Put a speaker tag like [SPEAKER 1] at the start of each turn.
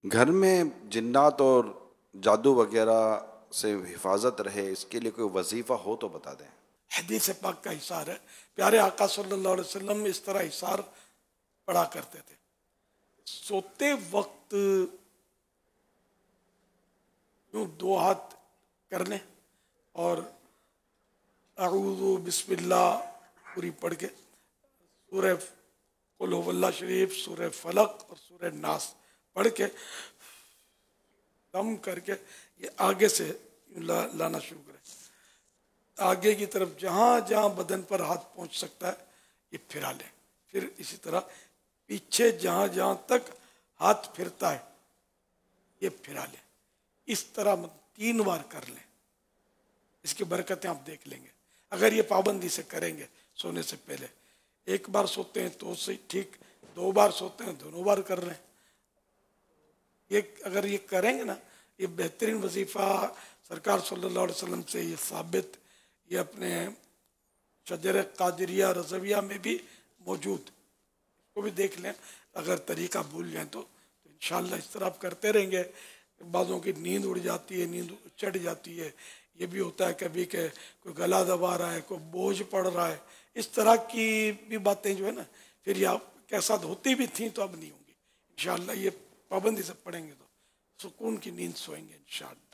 [SPEAKER 1] گھر میں جنات اور جادو وغیرہ سے حفاظت رہے، اس کے لیے کوئی وظیفہ ہو تو بتا دیں۔
[SPEAKER 2] حدیث پاک کا حصار ہے، پیارے آقا صلی اللہ علیہ وسلم اس طرح حصار پڑھا کرتے تھے۔ سوتے وقت یوں دو ہاتھ کر لیں اور اعوذ بسم اللہ پوری پڑھ کے سورہ قل هو اللہ شریف، سورہ فلق اور سورہ ناس پڑھ کے دم کر کے یہ آگے سے لانا شروع کریں، آگے کی طرف جہاں جہاں بدن پر ہاتھ پہنچ سکتا ہے یہ پھرا لیں، پھر اسی طرح پیچھے جہاں جہاں تک ہاتھ پھرتا ہے یہ پھرا لیں، اس طرح 3 بار کر لیں۔ اس کی برکتیں آپ دیکھ لیں گے اگر یہ پابندی سے کریں گے۔ سونے سے پہلے 1 بار سوتے ہیں تو صحیح ٹھیک، 2 بار سوتے ہیں دونوں بار کر رہے ہیں، یہ اگر یہ کریں گے نا، یہ بہترین وظیفہ سرکار صلی اللہ علیہ وسلم سے یہ ثابت، یہ اپنے شجر قادریہ رضویہ میں بھی موجود، اس کو بھی دیکھ لیں، اگر طریقہ بھول جائیں تو انشاءاللہ اس طرح آپ کرتے رہیں گے۔ بعضوں کی نیند اڑ جاتی ہے، نیند چڑھ جاتی ہے، یہ بھی ہوتا ہے کبھی کہ کوئی گلا دبا رہا ہے، کوئی بوجھ پڑ رہا ہے، اس طرح کی بھی باتیں جو ہے نا پھر یہ آپ کے ساتھ ہوتی بھی تھیں تو اب نہیں ہوں گی انشاءاللہ۔ یہ پابندی سے پڑھیں گے تو سکون کی نیند سوئیں گے انشاءاللہ۔